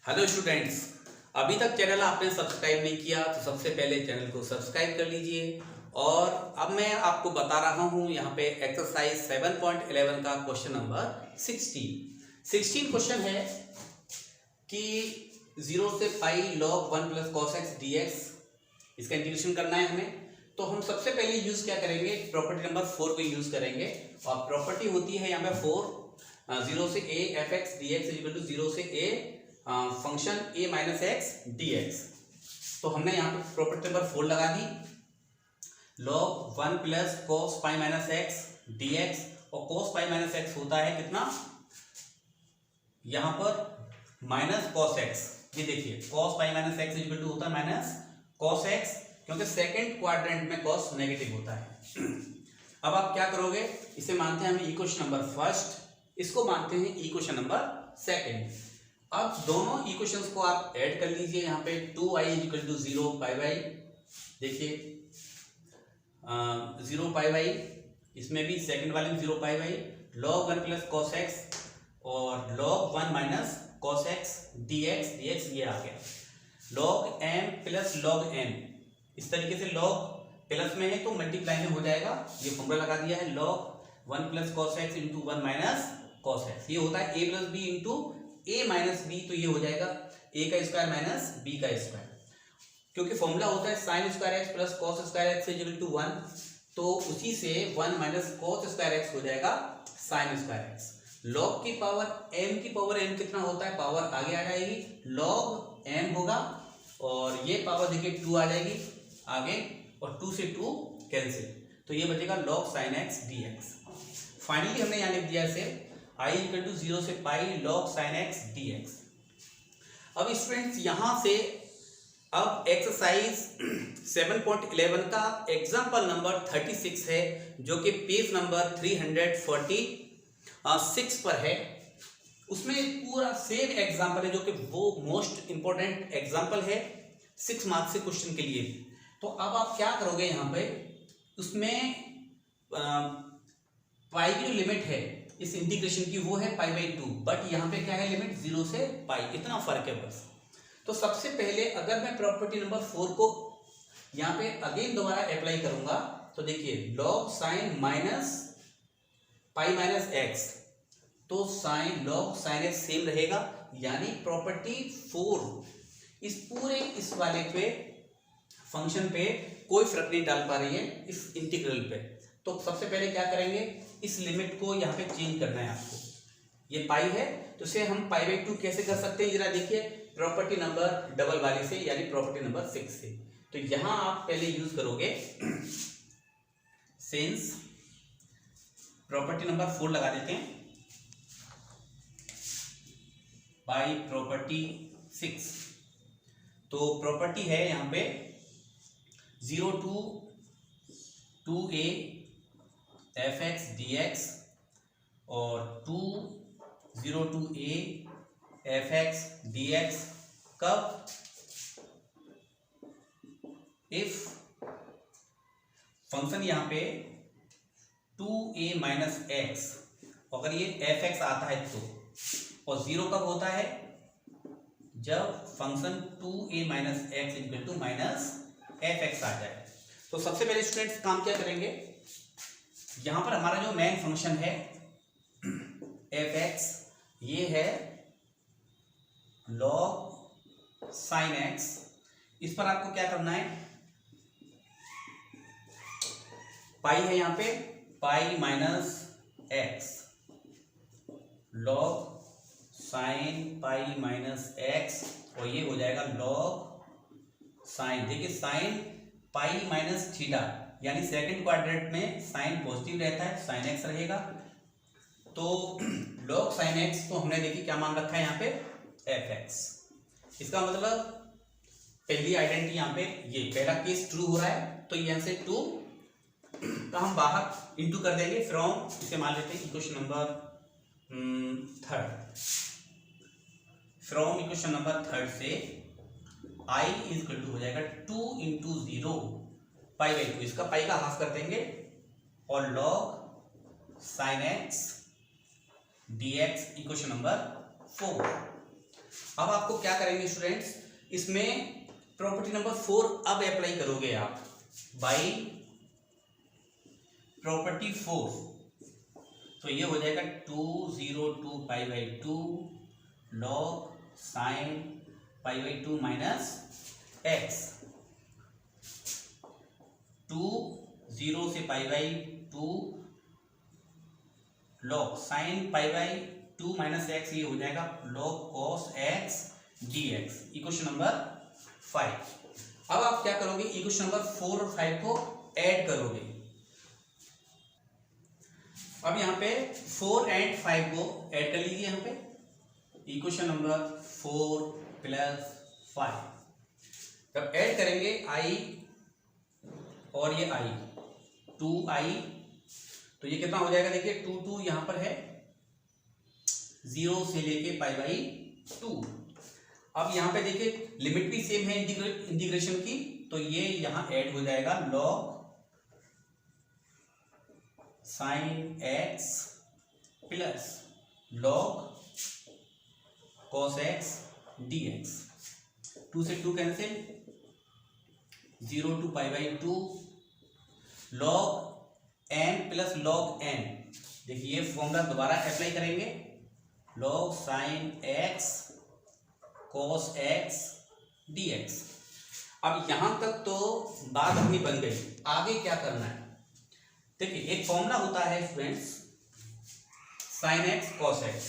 Hello students, अभी तक channel आपने सब्सक्राइब नहीं किया तो सबसे पहले चैनल को सब्सक्राइब कर लीजिए। और अब मैं आपको बता रहा हूं यहाँ पे एक्सरसाइज 7.11 का क्वेश्चन नंबर 16 क्वेश्चन है कि 0 से पाई log 1 plus cos x d x, इसका इंटीग्रेशन करना है हमें। तो हम सबसे पहले यूज क्या करेंगे, प्रॉपर्टी नंबर 4 को यूज करेंगे। और प्रॉपर्टी होती है यहाँ पे 4, 0 से a f x d x equal to 0 से a function a minus x d x. तो हमने यहाँ पे प्रॉपर्टी नंबर 4 लगा दी, log 1 plus cos pi minus x d x. और कॉस पाई माइनस एक्स होता है कितना, यहाँ पर माइनस कॉस एक्स। ये देखिए cos pi minus x equal to होता है माइनस कॉस एक्स, क्योंकि सेकंड क्वाड्रेंट में कॉस नेगेटिव होता है। अब आप क्या करोगे, इसे मानते हैं हम इक्वेशन नंबर फर्स्ट, इसको मानते हैं इक्वेशन नंबर सेकंड। अब दोनों इक्वेशंस को आप ऐड कर लीजिए। यहाँ पे 2i equal to 0 pi by, देखिए 0 पाई बाई, इसमें भी सेकंड वाले में 0 pi by, log 1 plus cos x और log 1 minus cos x d x ये आ गया। log m plus log n, इस तरीके से log प्लस में है तो मल्टीप्लाई में हो जाएगा, ये फॉर्मूला लगा दिया है। log 1 plus cos x into 1 minus cos x, ये होता है a plus b into a minus b, तो ये हो जाएगा a का स्क्वायर माइनस b का स्क्वायर। क्योंकि फॉर्मूला होता है sine square x plus cos square x equal to 1, तो उसी से 1 माइनस कॉस स्क्वायर एक्स हो जाएगा साइन स्क्वायर एक्स। log की पावर m की पावर m कितना होता है, पावर आगे आ जाएगी, log m होगा और ये पावर देखिए 2 आ जाएगी आगे, और 2 से 2 कैंसिल, तो ये बचेगा log sine x d x. Finally हमने यहाँ लिख दिया इसे i इक्वल टू 0 से पाई log sine x d x. अब स्टूडेंट्स यहाँ से अब एक्सरसाइज 7.11 का एग्जाम्पल नंबर 36 है, जो कि पेज नंबर 346 पर है। उसमें पूरा सेम एग्जाम्पल है, जो कि वो मोस्ट इंपॉर्टेंट एग्जाम्पल है 6 मार्क्स से क्वेश्चन के लिए। तो अब आप क्या करोगे, यहाँ पे उसमें पाई की जो लिमिट है इस इंटीग्रेशन की वो है पाई बाई 2, बट यहाँ पे क्या है लिमिट 0 से पाई, इतना फर्क है बस। तो सबसे पहले अगर मैं प्रॉपर्टी नंबर 4 को यहाँ पे अगेन दोबारा अप्लाई करूंगा, तो देखिए log sine minus pi minus x, तो sine log sine x same रहेगा, यानी प्रॉपर्टी 4 इस पूरे इस वाले पे फंक्शन पे कोई फर्क नहीं डाल पा रही है इस इंटीग्रल पे। तो सबसे पहले क्या करेंगे, इस लिमिट को यहाँ पे चेंज करना है आपको। ये पाई है तो इसे हम पाई बाई 2 कैसे कर सकते हैं, जरा देखिए प्रॉपर्टी नंबर डबल वाले से, यानी प्रॉपर्टी नंबर 6 से। तो यहाँ आप पहले यूज करोगे सिंस प्रॉपर्टी नंबर 4 लगा देते हैं बाई प्रॉपर्टी 6। तो प्रॉपर्टी है यहाँ पे 0 to 2a F x d x और 0 to a f x d x. कब, इफ फंक्शन यहाँ पे 2a माइनस एक्स, अगर ये एफ एक्स आता है तो, और 0 कब होता है, जब function 2a minus x equal to minus f x आ जाए। तो सबसे पहले स्टूडेंट्स काम क्या करेंगे, यहां पर हमारा जो मेन फंक्शन है एफ एक्स, ये है log साइन एक्स। इस पर आपको क्या करना है, पाई है यहाँ पे पाई minus x, log sine pi minus x, और ये हो जाएगा log साइन, देखिए साइन पाई माइनस थीटा, यानी सेकंड क्वाड्रेंट में साइन पॉजिटिव रहता है, साइन एक्स रहेगा। तो log साइन एक्स तो हमने देखी क्या मान रखा है यहाँ पे एफ एक्स। इसका मतलब पहली आइडेंटिटी यहाँ पे, ये पहला केस ट्रू हो रहा है, तो यहाँ से 2 का हम बाहर इंटू कर देंगे फ्रॉम, इसे मान लेते हैं equation number 3, from equation number 3 से i इज इक्वल टू हो जाएगा 2 इंटू 0 पाई बाई 2, इसका पाई का हाफ कर देंगे, और log sine x d x equation number 4। अब आपको क्या करेंगे स्टूडेंट्स, इसमें प्रॉपर्टी नंबर 4 अब अप्लाई करोगे आप। बाई प्रॉपर्टी 4 तो ये हो जाएगा 202 पाई by 2 log sine pi by 2 minus x. 0 से पाई by 2 log sine pi by 2 minus x, ये हो जाएगा log cos x d x. Equation number 5। अब आप क्या करोगे, इक्वेशन नंबर 4 और 5 को ऐड करोगे। अब यहाँ पे 4 एंड 5 को ऐड कर लीजिए। यहाँ पे इक्वेशन नंबर 4 प्लस 5 जब ऐड करेंगे i और ये i 2i, तो ये कितना हो जाएगा, देखिए 2 यहाँ पर है 0 से लेके पाई बाई 2। अब यहाँ पे देखिए लिमिट भी सेम है इंटीग्रेशन की, तो ये यहाँ ऐड हो जाएगा log sine x plus log cos x d x. 2 से 2 cancel, 0 to pi by 2 log n plus log n. देखिए फॉर्मूला दोबारा अप्लाई करेंगे, log sine x cos x d x. अब यहां तक तो बात अपनी बन गई, आगे क्या करना है। देखिए एक फॉर्मूला होता है students sign x cos x.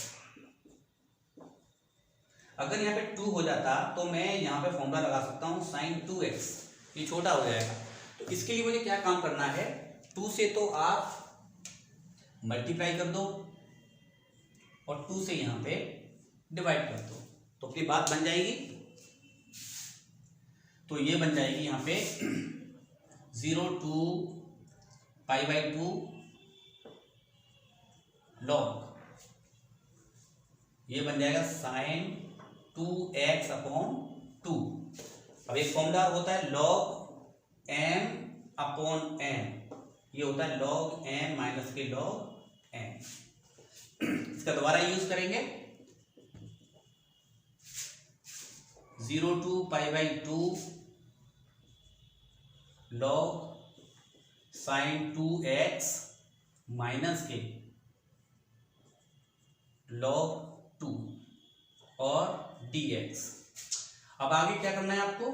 अगर यहाँ पे 2 हो जाता तो मैं यहाँ पे फॉर्मूला लगा सकता हूँ साइन 2x, ये छोटा हो जाएगा। तो इसके लिए मुझे क्या काम करना है, 2 से तो आप मल्टीप्लाई कर दो और 2 से यहाँ पे डिवाइड कर दो, तो अपनी बात बन जाएगी। तो ये बन जाएगी यहाँ पे 0 to पाई बाई 2 लॉग, ये बन जाएगा साइन 2x अपॉन 2। अब एक फॉर्मूला होता है लॉग m अपॉन n, ये होता है लॉग m माइनस के लॉग n। इसका दोबारा यूज करेंगे, 0 to pi by 2 log sign 2x minus के लॉग 2 और dx। अब आगे क्या करना है आपको,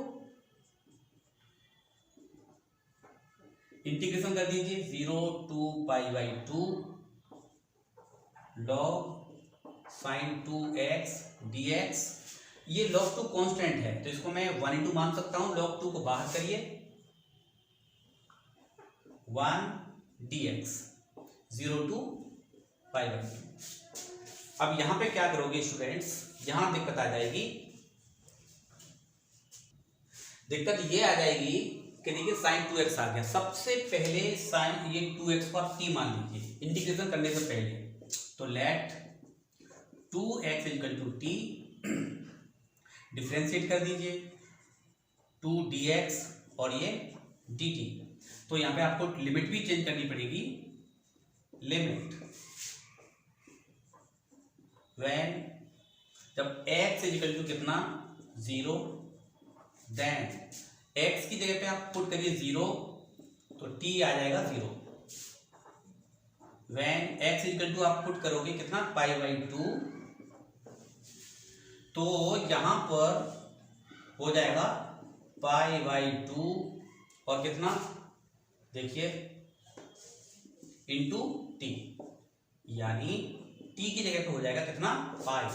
इंटीग्रेशन कर दीजिए 0 to pi by 2 log sign 2x dx। ये log 2 कांस्टेंट है तो इसको मैं 1 मान सकता हूं, log 2 को बाहर करिए 1 dx 0 to पाई बाई 2। अब यहां पे क्या करोगे स्टूडेंट्स, यहां दिक्कत आ जाएगी। दिक्कत ये आ जाएगी कि देखिए साइन 2x आ गया, सबसे पहले साइन ये 2x को आप t मान लीजिए इंटीग्रेशन करने से पहले। तो let 2x equal to t, differentiate कर दीजिए 2 dx और ये dt। तो यहाँ पे आपको लिमिट भी चेंज करनी पड़ेगी, लिमिट व्हेन जब x इक्वल टू कितना 0, देन x की जगह पे आप पुट करिए 0 तो t आ जाएगा 0। व्हेन x इक्वल टू आप पुट करोगे कितना पाई बाई 2, तो यहां पर हो जाएगा पाई बाई 2 और कितना देखिए इंटू टी, यानी टी की जगह पे हो जाएगा कितना पाई।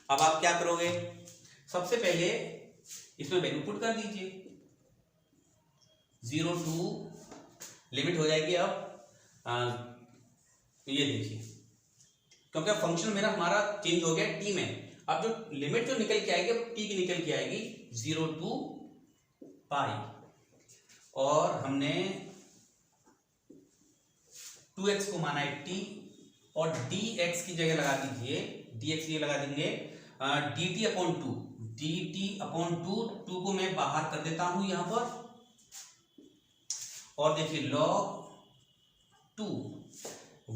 अब आप क्या करोगे, सबसे पहले इसमें वैल्यू पुट कर दीजिए 0 to लिमिट हो जाएगी। अब ये देखिए क्योंकि अब फंक्शन मेरा हमारा चेंज हो गया टी में, अब जो लिमिट जो निकल के आएगी टी की निकल के आएगी 0 to पाई, और हमने 2x को माना है t और dx की जगह लगा दीजिए, dx की जगह लगा देंगे dt अपॉन 2, dt अपॉन 2 को मैं बाहर कर देता हूं यहां पर, और देखिए log 2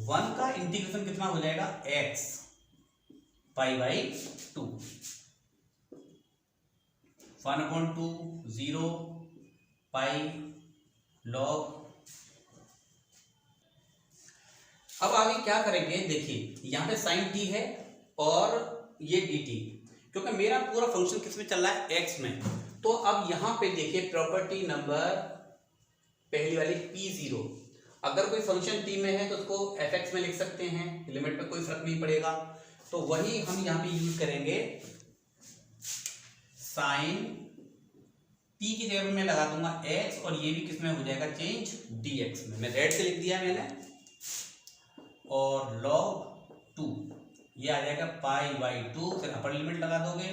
1 का इंटीग्रेशन कितना हो जाएगा x pi by 2। 1/2 0 pi log. अब आगे क्या करेंगे, देखिए यहाँ पे साइन टी है और ये डी टी, क्योंकि मेरा पूरा फंक्शन किस में चल रहा है, एक्स में। तो अब यहाँ पे देखिए प्रॉपर्टी नंबर पहली वाली P0, अगर कोई फंक्शन टी में है तो उसको एफ एक्स में लिख सकते हैं, लिमिट पे कोई फर्क नहीं पड़ेगा। तो वही हम यहाँ पे यूज करेंगे, साइन टी की जगह मैं लगा दूंगा एक्स, और ये भी किसमें हो जाएगा चेंज, dx में। मैं रेड से लिख दिया मैंने, और log 2 ये आ जाएगा π/2, फिर अपर लिमिट लगा दोगे,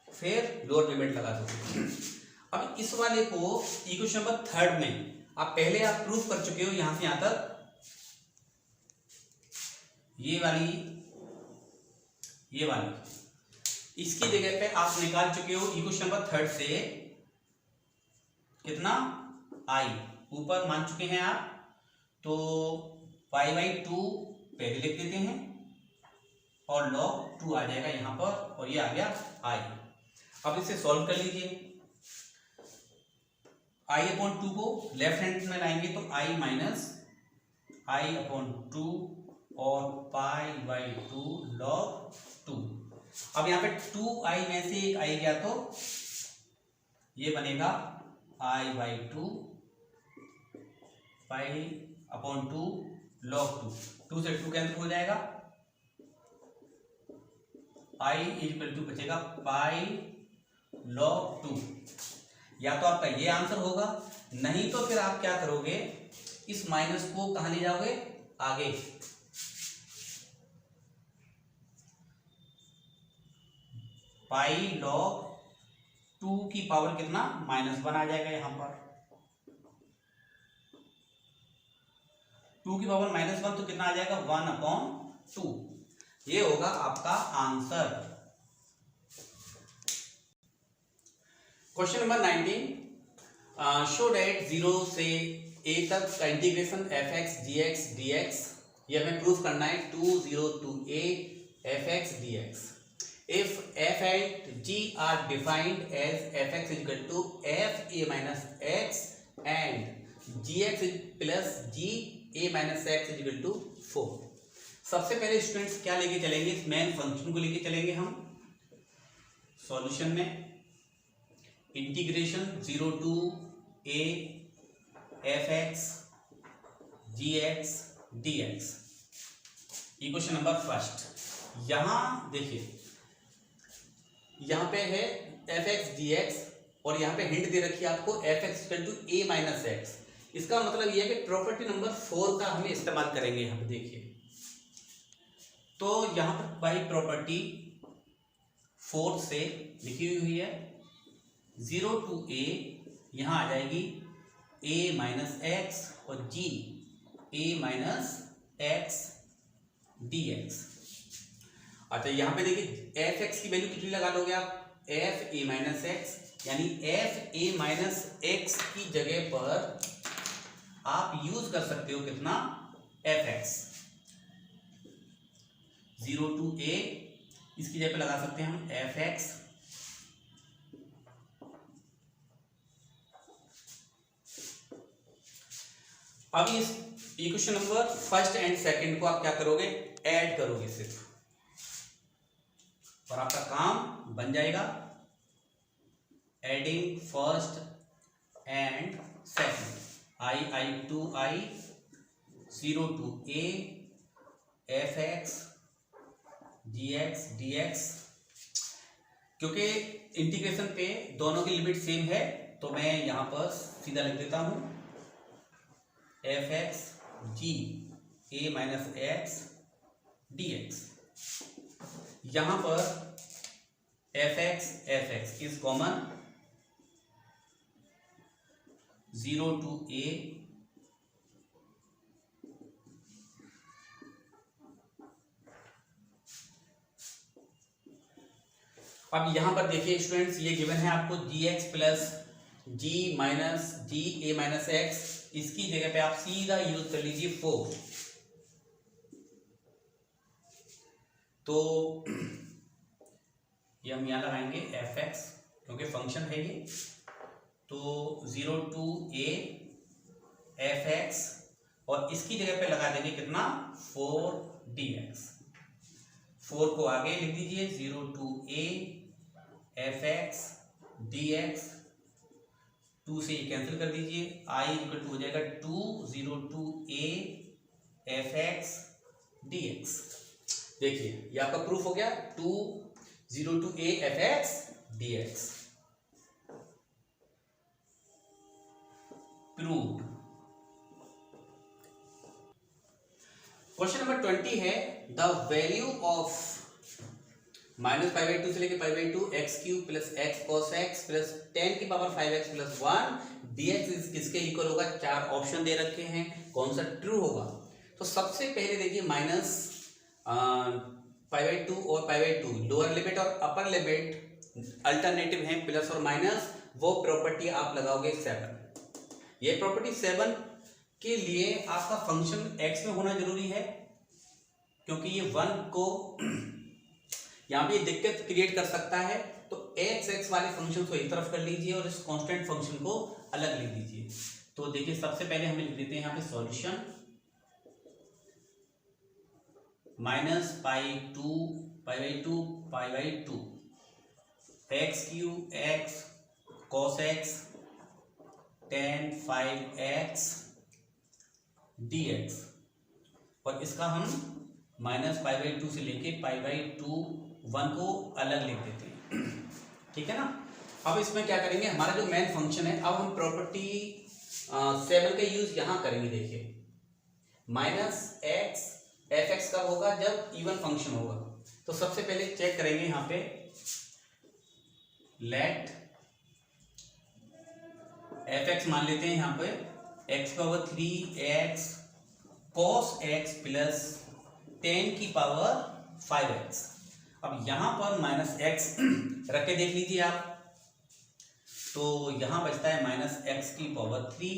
फिर लोअर लिमिट लगा दोगे। अब इस वाले को इक्वेशन नंबर 3 में आप पहले आप प्रूफ कर चुके हो, यहां से यहां तक ये वाली इसकी जगह पे आप निकाल चुके हो इक्वेशन नंबर 3 से कितना, i ऊपर मान चुके हैं आप। तो π/2 पहले लिख देते हैं, और log 2 आ जाएगा यहां पर, और ये आ गया i। अब इसे सॉल्व कर लीजिए। i/2 को लेफ्ट हैंड में लाएंगे तो i माइनस i/2 और π/2 log 2। अब यहाँ पे 2i में से एक i गया तो ये बनेगा i/2 π/2 log 2। 2 से 2 कैंसिल हो जाएगा, i इक्वल टू बचेगा π log 2। या तो आपका ये आंसर होगा, नहीं तो फिर आप क्या करोगे, इस माइनस को कहां ले जाओगे, आगे। पाई log 2 की पावर कितना, -1 आ जाएगा यहां पर। 2 की पावर -1 तो कितना आ जाएगा, 1/2। ये होगा आपका answer. Question number 19, show that 0 से a तक का इंटीग्रेशन f(x) dx dx, ये हमें प्रूफ करना है 2 0 to a f(x) dx। If f and g are defined as f(x) is equal to f a minus x and gx plus g a minus x is equal to 4। सबसे पहले students क्या लेके चलेंगे, इस main function को लेके चलेंगे हम सॉल्यूशन में। Integration 0 to a f(x) gx dx, equation number first. यहां देखिए, यहां पे है f(x) dx, और यहां पे हिंट दे रखी है आपको f(x) equal to a minus x. इसका मतलब यह है कि प्रॉपर्टी नंबर 4 का हमें इस्तेमाल करेंगे यहाँ पे। देखिए तो यहां पर बाई प्रॉपर्टी 4 से लिखी हुई है, 0 to a यहां आ जाएगी a माइनस एक्स और g a minus x dx। अच्छा यहाँ पे देखिए f(x) की वैल्यू कितनी लगा लोगे आप, f a माइनस एक्स, यानी f a माइनस एक्स की जगह पर आप यूज कर सकते हो कितना, f(x). 0 to a इसकी जगह पे लगा सकते हैं हम f(x). अब इस equation number first and second को आप क्या करोगे, ऐड करोगे सिर्फ, और आपका काम बन जाएगा adding first and second. i 2i 0 to a f(x) gx dx। क्योंकि इंटीग्रेशन पे दोनों की लिमिट सेम है तो मैं यहां पर सीधा लिख देता हूं f(x) g a minus x dx। यहां पर f(x) is common, 0 to a अब यहां पर देखिए स्टूडेंट्स, ये गिवन है आपको gx plus g minus g a minus x, इसकी जगह पे आप सीधा यूज कर लीजिए 4। तो ये हम यहां लगाएंगे f(x) क्योंकि फंक्शन है ये। तो 0 to a f(x) और इसकी जगह पे लगा देंगे कितना 4dx। 4 को आगे लिख दीजिए 0 to a f(x) dx। 2 से ये कैंसिल कर दीजिए, i इक्वल टू हो जाएगा 2 0 to a f(x) dx। देखिए ये आपका प्रूफ हो गया 2 0 to a f(x) dx proved. Question number 20 है द वैल्यू ऑफ -π/2 से लेके π/2 x³ plus x cos x plus 10 की पावर 5x प्लस 1 dx किसके इक्वल होगा। 4 ऑप्शन दे रखे हैं, कौन सा ट्रू होगा। तो सबसे पहले देखिए -π/2 और π/2 लोअर लिमिट और अपर लिमिट अल्टरनेटिव हैं, प्लस और माइनस। वो प्रॉपर्टी आप लगाओगे 7। ये प्रॉपर्टी 7 के लिए आपका फंक्शन x में होना जरूरी है, क्योंकि ये 1 को यहाँ पे दिक्कत क्रिएट कर सकता है। तो x वाले फंक्शन को एक तरफ कर लीजिए और इस कांस्टेंट फंक्शन को अलग लिख दीजिए। तो देखिए सबसे पहले हम लिख देते हैं यहाँ पे solution -π/2 π/2 x³ x cos x tan 5x dx और इसका हम -π/2 से लेके π/2 1 को अलग लिख देते हैं, ठीक है ना। अब इसमें क्या करेंगे, हमारा जो मेन फंक्शन है, अब हम प्रॉपर्टी 7 का यूज यहां करेंगे। देखिए -x f(x) कब होगा, जब इवन फंक्शन होगा। तो सबसे पहले चेक करेंगे यहाँ पे लेट f(x) मान लेते हैं यहाँ पे x⁻3x cos x प्लस 10 की पावर 5x। अब यहां पर -x रख के देख लीजिए आप, तो यहां बचता है -x⁻3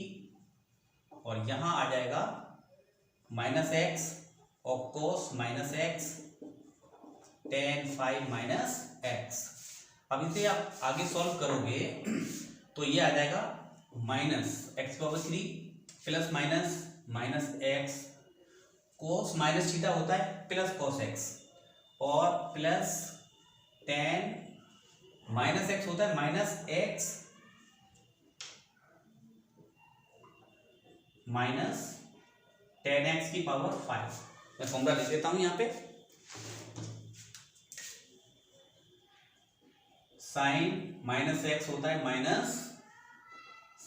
और यहां आ जाएगा -x और cos -x tan 5 -x। अब इसे आप आगे सॉल्व करोगे तो ये आ जाएगा -x⁻3 plus -x cos minus theta होता है प्लस cos x और प्लस tan -x होता है -x माइनस tan x की पावर 5। मैं फॉर्मूला लिख देता हूं यहाँ पे, sin -x होता है माइनस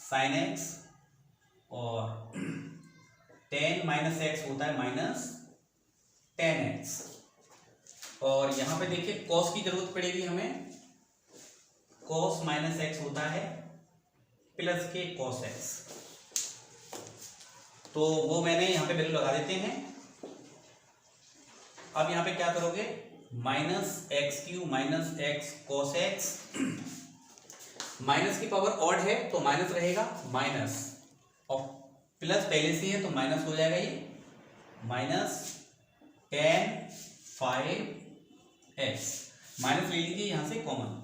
sin x और tan -x होता है माइनस tan x। और यहां पे देखिए cos की जरूरत पड़ेगी हमें, cos -x होता है प्लस के cos x। तो वो मैंने यहां पे वैल्यू लगा देते हैं। अब यहां पे क्या करोगे, -x³ -x cos x, minus की पावर ऑड है तो माइनस रहेगा, माइनस और प्लस पहले से है तो माइनस हो जाएगा, ये माइनस tan 5x। माइनस ले लीजिए यहां से कॉमन,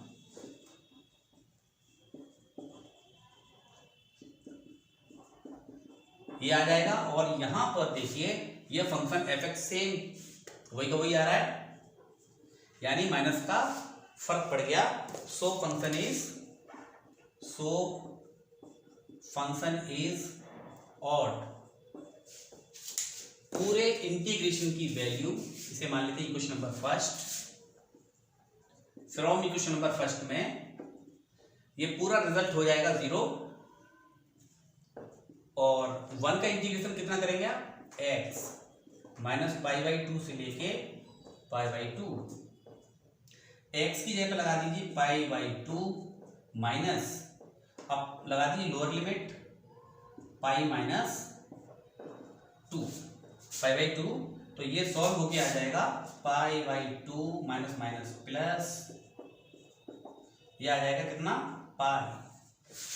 ये आ जाएगा। और यहां पर देखिए ये फंक्शन f(x) से वही का वही आ रहा है, यानी माइनस का फर्क पड़ गया। So function is odd. पूरे इंटीग्रेशन की वैल्यू इसे मान लेते हैं equation number first. From equation number first में ये पूरा रिजल्ट हो जाएगा 0 और 1 का इंटीग्रेशन कितना करेंगे आप, x -π/2 से लेके π/2। x की जगह पे लगा दीजिए π/2 माइनस, अब लगा दीजिए लोअर लिमिट π -2 π/2। तो ये सॉल्व होके आ जाएगा π/2 माइनस प्लस, ये आ जाएगा कितना पाई।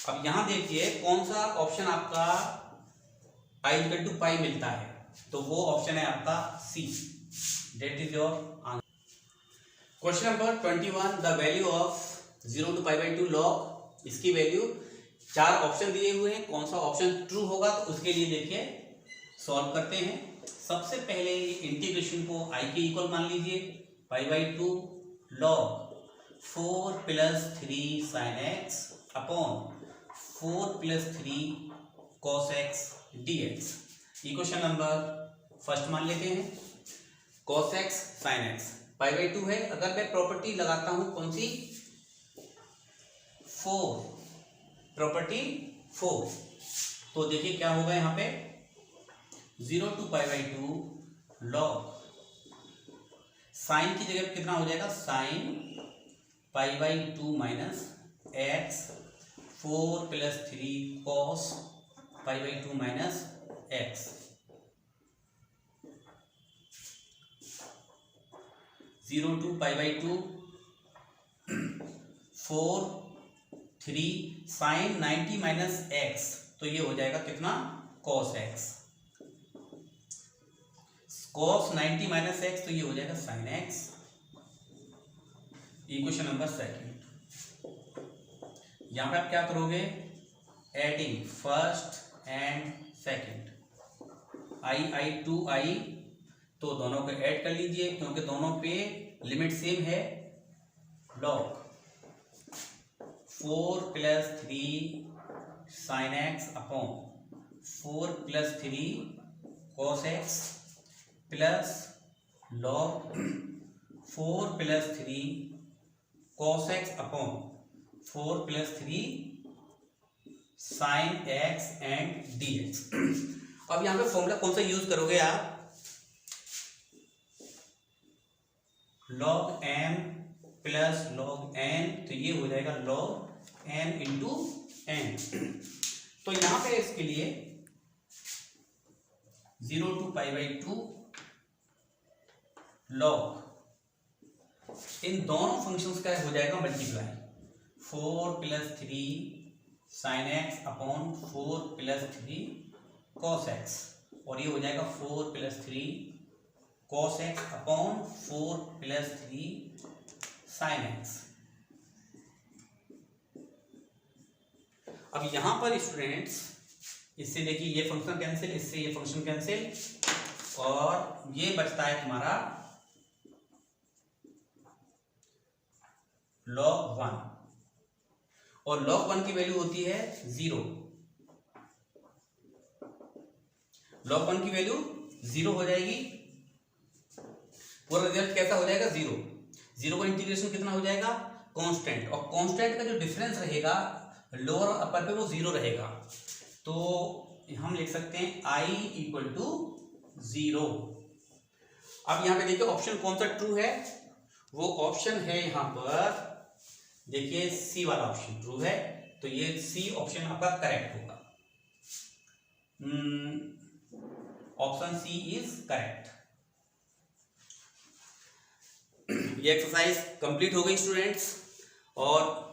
अब यहां देखिए कौन सा ऑप्शन आपका i=π मिलता है, तो वो ऑप्शन है आपका C, that is your answer. Question number 21 the value of 0 to π/2 log, इसकी वैल्यू 4 ऑप्शन दिए हुए हैं, कौन सा ऑप्शन ट्रू होगा तो उसके लिए देखिए सॉल्व करते हैं। सबसे पहले इंटीग्रेशन को i के इक्वल मान लीजिए, π/2 log 4 + 3 sin x upon 4 + 3 cos x dx। Equation number first मान लेते हैं, cos x sin x π/2 है। अगर मैं प्रॉपर्टी लगाता हूं कौन सी, 4, प्रॉपर्टी 4, तो देखिए क्या होगा यहाँ पे 0 to π/2 log साइन की जगह कितना हो जाएगा, sine π/2 minus x 4 + 3 cos π/2 minus x. 0 to π/2 4 3 sine 90 minus x, तो ये हो जाएगा कितना, cos x, cos 90 minus x, तो ये हो जाएगा sin x। Equation number second, यहां पे आप क्या करोगे, adding first and second, i 2i, तो दोनों को ऐड कर लीजिए क्योंकि दोनों पे लिमिट सेम है। log 4 + 3 sin x upon 4 + 3 cos x plus log 4 + 3 cos x upon 4 + 3 sin x and dx। अब यहां पे फॉर्मूला कौन सा यूज करोगे आप, log m plus log n, तो ये हो जाएगा log m इंटू n। तो यहां पे इसके लिए 0 to π/2 log इन दोनों फंक्शंस का हो जाएगा multiply, 4 + 3 sin x upon 4 + 3 cos x, और ये हो जाएगा 4 + 3 cos x upon 4 + 3 sin x। अब यहां पर स्टूडेंट्स इससे देखिए ये फंक्शन कैंसिल, इससे ये फंक्शन कैंसिल, और ये बचता है तुम्हारा log 1, और log 1 की वैल्यू होती है 0, log 1 की वैल्यू 0 हो जाएगी, पूरा रिजल्ट कैसा हो जाएगा, 0। 0 का इंटीग्रेशन कितना हो जाएगा, कांस्टेंट, और कांस्टेंट का जो डिफरेंस रहेगा लोअर और अपर पे वो 0 रहेगा, तो हम लिख सकते हैं i = 0। अब यहां पे देखिए ऑप्शन कौन सा ट्रू है, वो ऑप्शन है यहां पर देखिए सी वाला ऑप्शन ट्रू है, तो ये सी ऑप्शन आपका करेक्ट होगा, ऑप्शन सी इज करेक्ट। ये एक्सरसाइज कंप्लीट हो गई स्टूडेंट्स, और